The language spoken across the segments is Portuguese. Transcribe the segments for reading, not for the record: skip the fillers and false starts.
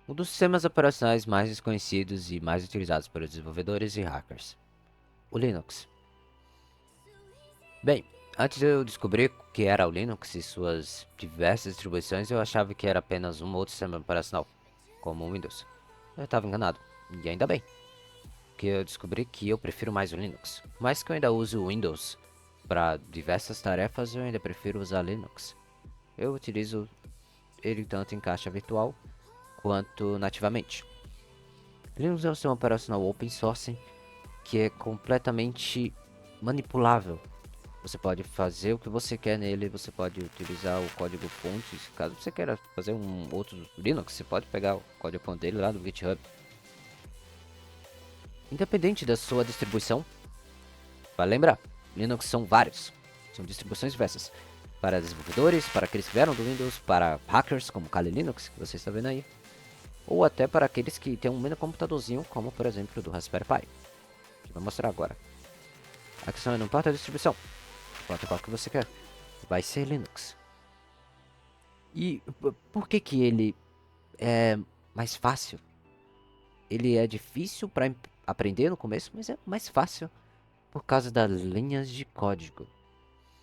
Um dos sistemas operacionais mais desconhecidos e mais utilizados pelos desenvolvedores e hackers, o Linux. Bem, antes de eu descobrir o que era o Linux e suas diversas distribuições, eu achava que era apenas um outro sistema operacional, como o Windows. Eu estava enganado, e ainda bem, que eu descobri que eu prefiro mais o Linux. Mas que eu ainda uso o Windows para diversas tarefas, eu ainda prefiro usar Linux. Eu utilizo ele tanto em caixa virtual quanto nativamente. Linux é um sistema operacional open source que é completamente manipulável. Você pode fazer o que você quer nele, você pode utilizar o código fonte. Caso você queira fazer um outro Linux, você pode pegar o código fonte dele lá do GitHub. Independente da sua distribuição, vale lembrar, Linux são vários, são distribuições diversas. Para desenvolvedores, para aqueles que vieram do Windows, para hackers como o Kali Linux, que você está vendo aí, ou até para aqueles que têm um mini computadorzinho, como por exemplo do Raspberry Pi, que vai mostrar agora. A questão é não importa a distribuição, importa qual que você quer, vai ser Linux. E por que que ele é mais fácil? Ele é difícil para aprender no começo, mas é mais fácil por causa das linhas de código.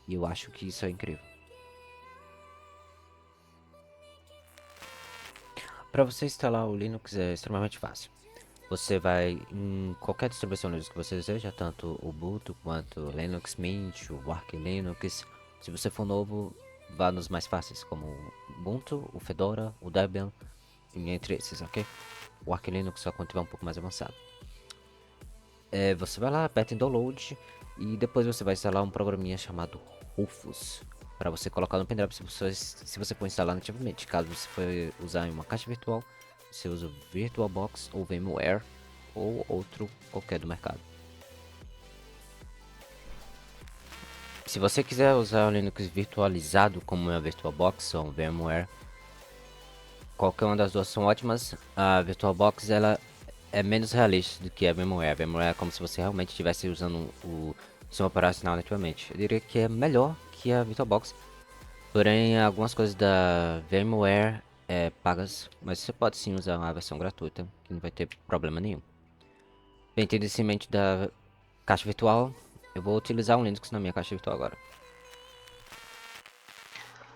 E eu acho que isso é incrível. Para você instalar o Linux é extremamente fácil. Você vai em qualquer distribuição Linux que você deseja, tanto o Ubuntu quanto Linux Mint, o Arch Linux. Se você for novo, vá nos mais fáceis, como o Ubuntu, o Fedora, o Debian, entre esses, ok? O Arch Linux só quando tiver um pouco mais avançado. Você vai lá, aperta em download e depois você vai instalar um programinha chamado Rufus para você colocar no pendrive se você for instalar nativamente. Caso você for usar em uma caixa virtual, você usa o VirtualBox ou VMware ou outro qualquer do mercado. Se você quiser usar o Linux virtualizado como é a VirtualBox ou VMware, qualquer uma das duas são ótimas. A VirtualBox ela é menos realista do que a VMware. A VMware é como se você realmente estivesse usando o sistema operacional nativamente. Eu diria que é melhor que a VirtualBox, porém algumas coisas da VMware é pagas, mas você pode sim usar a versão gratuita, que não vai ter problema nenhum. Bem, tendo isso em mente da caixa virtual, eu vou utilizar um Linux na minha caixa virtual agora.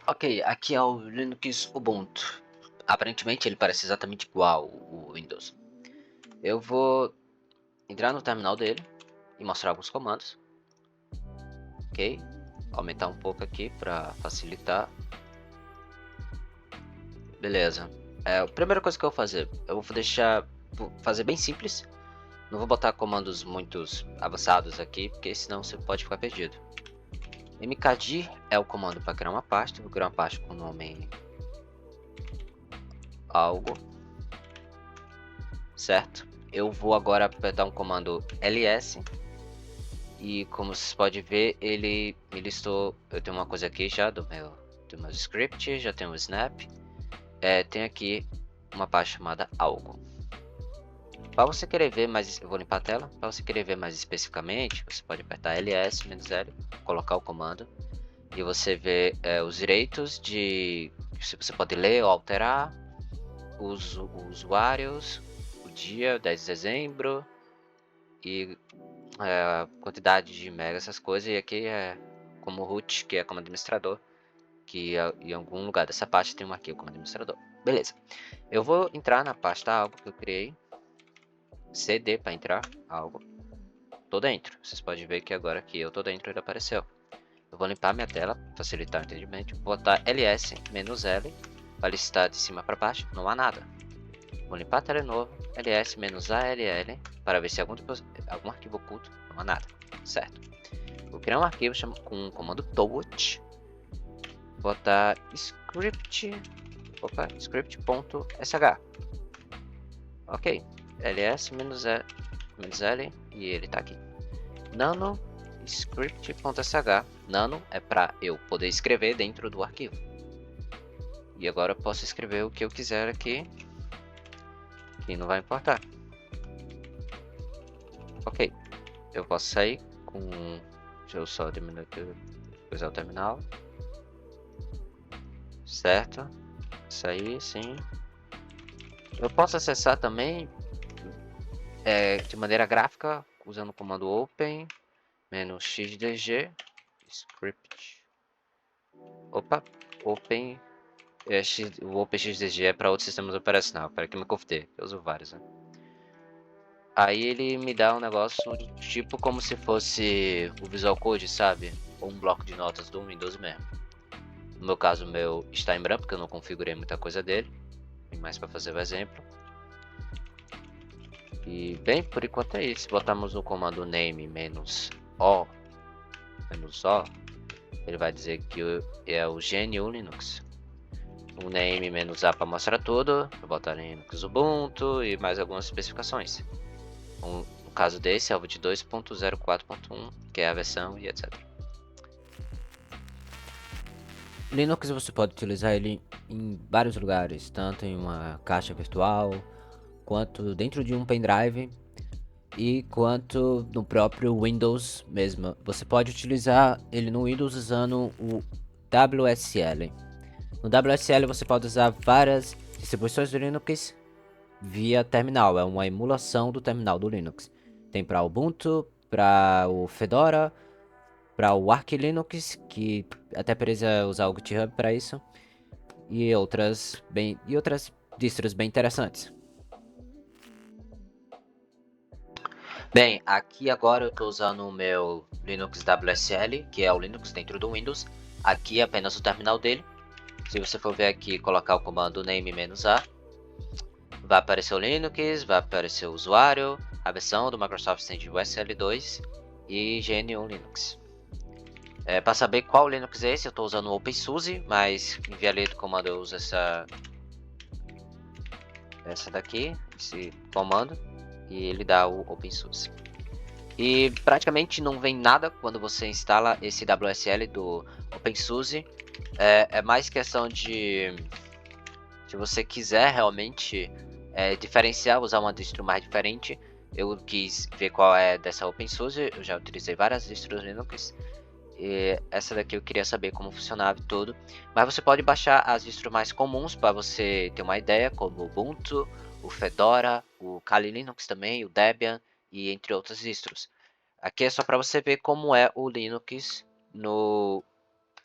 Ok, aqui é o Linux Ubuntu. Aparentemente ele parece exatamente igual o Windows. Eu vou entrar no terminal dele e mostrar alguns comandos. Ok, aumentar um pouco aqui para facilitar. Beleza. A primeira coisa que eu vou fazer, eu vou fazer bem simples. Não vou botar comandos muito avançados aqui, porque senão você pode ficar perdido. mkdir é o comando para criar uma pasta. Vou criar uma pasta com o nome algo, certo? Eu vou agora apertar um comando ls e como vocês podem ver, ele me listou. Eu tenho uma coisa aqui já do meu script, já tenho o snap. Tem aqui uma pasta chamada algo. Para você querer ver mais, eu vou limpar a tela. Para você querer ver mais especificamente, você pode apertar ls-l, colocar o comando e você vê os direitos de, você pode ler ou alterar os usuários, o dia 10 de dezembro e a quantidade de mega, essas coisas. E aqui é como root, que é como administrador, que em algum lugar dessa pasta tem um arquivo como administrador. Beleza. Eu vou entrar na pasta algo que eu criei. CD para entrar algo. Tô dentro. Vocês podem ver que agora que eu tô dentro ele apareceu. Eu vou limpar minha tela, facilitar o entendimento. Vou botar ls-l para listar de cima para baixo. Não há nada. Vou limpar a tela de novo. ls-all para ver se algum arquivo oculto. Não há nada. Certo. Vou criar um arquivo com o comando touch. Botar script. Opa, script.sh. Ok. ls-l e ele tá aqui. Nano script.sh. Nano é para eu poder escrever dentro do arquivo. E agora eu posso escrever o que eu quiser aqui, que não vai importar. Ok, eu posso sair com. Deixa eu só diminuir aqui, usar o terminal. Certo, sair sim. Eu posso acessar também de maneira gráfica usando o comando open -xdg script. Opa, open. O OpenXDG é para outros sistemas operacionais. Para que me confundei, eu uso vários, né? Aí ele me dá um negócio tipo como se fosse o Visual Code, sabe? Ou um bloco de notas do Windows mesmo. No meu caso, o meu está em branco, porque eu não configurei muita coisa dele. Tem mais para fazer o exemplo. E bem, por enquanto é isso. Botamos o comando name -o, ele vai dizer que é o GNU Linux. O name -a para mostrar tudo. Vou botar Linux Ubuntu e mais algumas especificações. No caso desse é o 22.04.1, que é a versão e etc. Linux você pode utilizar ele em vários lugares, tanto em uma caixa virtual, quanto dentro de um pendrive e quanto no próprio Windows mesmo. Você pode utilizar ele no Windows usando o WSL. No WSL você pode usar várias distribuições do Linux via terminal, é uma emulação do terminal do Linux. Tem para Ubuntu, para o Fedora, para o Arch Linux, que até precisa usar o GitHub para isso, e outras distros bem interessantes. Bem, aqui agora eu estou usando o meu Linux WSL, que é o Linux dentro do Windows. Aqui é apenas o terminal dele. Se você for ver aqui e colocar o comando name -a, vai aparecer o Linux, vai aparecer o usuário, a versão do Microsoft Stand USL2 e GNU Linux. Para saber qual Linux é esse, eu estou usando o OpenSUSE, mas em via do comando eu uso essa daqui, esse comando, e ele dá o OpenSUSE. E praticamente não vem nada quando você instala esse WSL do OpenSUSE. É mais questão de, se você quiser realmente diferenciar, usar uma distro mais diferente. Eu quis ver qual é dessa OpenSUSE, eu já utilizei várias distros Linux. E essa daqui eu queria saber como funcionava e tudo. Mas você pode baixar as distros mais comuns para você ter uma ideia, como o Ubuntu, o Fedora, o Kali Linux também, o Debian e entre outras distros. Aqui é só para você ver como é o Linux no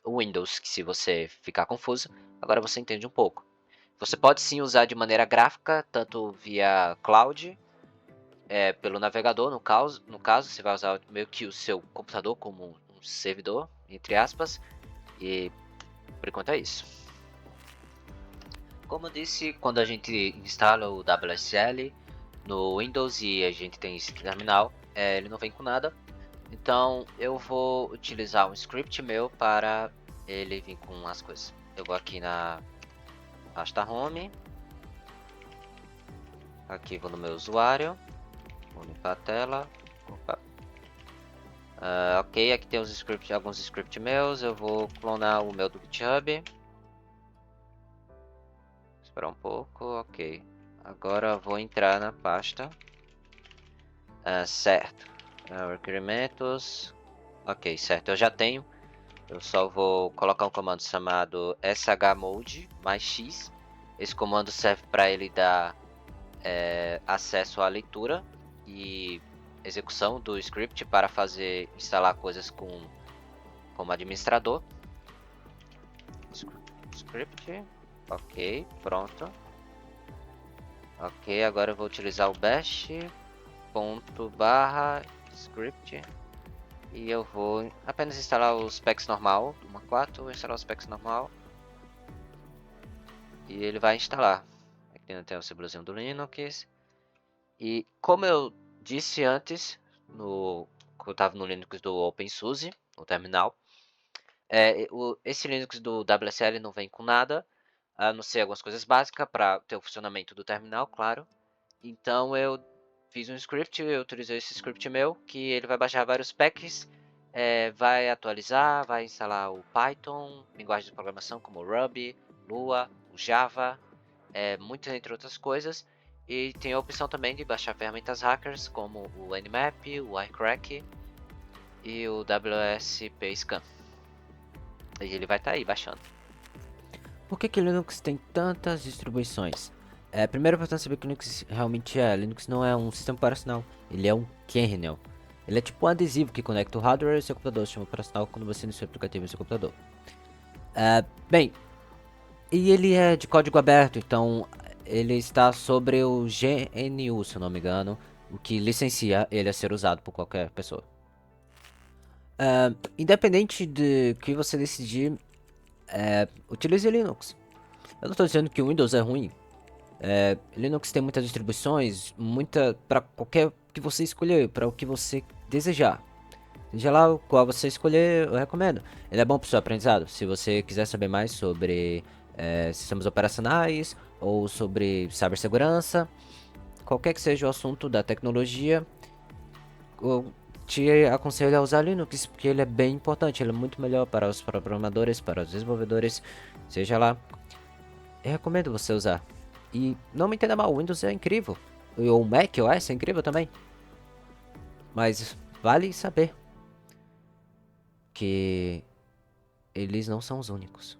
Windows, que se você ficar confuso, agora você entende um pouco. Você pode sim usar de maneira gráfica, tanto via cloud, pelo navegador, no caso você vai usar meio que o seu computador como um servidor, entre aspas, e por enquanto é isso. Como eu disse, quando a gente instala o WSL no Windows e a gente tem esse terminal, ele não vem com nada, então eu vou utilizar um script meu para ele vir com as coisas. Eu vou aqui na pasta home, aqui vou no meu usuário, vou limpar a tela. Opa. Ok, aqui tem alguns scripts meus. Eu vou clonar o meu do GitHub. Esperar um pouco, ok. Agora vou entrar na pasta. Certo. Requerimentos. Ok, certo. Eu já tenho. Eu só vou colocar um comando chamado shmode mais x. Esse comando serve para ele dar acesso à leitura e execução do script para instalar coisas como administrador. Script, ok, pronto. Ok, agora eu vou utilizar o bash./script e eu vou apenas instalar os packs normal, 1.4, vou instalar os packs normal e ele vai instalar. Aqui tem o símbolozinho do Linux. E como eu disse antes, quando eu estava no Linux do OpenSUSE, o terminal, esse Linux do WSL não vem com nada, a não ser algumas coisas básicas para ter o funcionamento do terminal, claro. Então eu fiz um script, eu utilizei esse script meu, que ele vai baixar vários packs, vai atualizar, vai instalar o Python, linguagem de programação como o Ruby, Lua, o Java, muitas entre outras coisas. E tem a opção também de baixar ferramentas hackers como o Nmap, o iCrack e o WSP Scan. E ele vai estar aí baixando. Por que Linux tem tantas distribuições? Primeiro é importante saber que o Linux realmente é. Linux não é um sistema operacional, ele é um kernel. Ele é tipo um adesivo que conecta o hardware e o seu computador, sistema operacional, quando você inicia o aplicativo no seu computador. Bem, e ele é de código aberto, então ele está sobre o GNU, se eu não me engano, o que licencia ele a ser usado por qualquer pessoa. Independente de que você decidir, utilize Linux. Eu não estou dizendo que o Windows é ruim. Linux tem muitas distribuições, muita para qualquer que você escolher, para o que você desejar. Seja lá o qual você escolher, eu recomendo. Ele é bom para o seu aprendizado. Se você quiser saber mais sobre sistemas operacionais ou sobre cibersegurança, qualquer que seja o assunto da tecnologia, eu te aconselho a usar Linux, porque ele é bem importante. Ele é muito melhor para os programadores, para os desenvolvedores, seja lá. Eu recomendo você usar. E não me entenda mal, o Windows é incrível. E o Mac OS é incrível também. Mas vale saber que eles não são os únicos.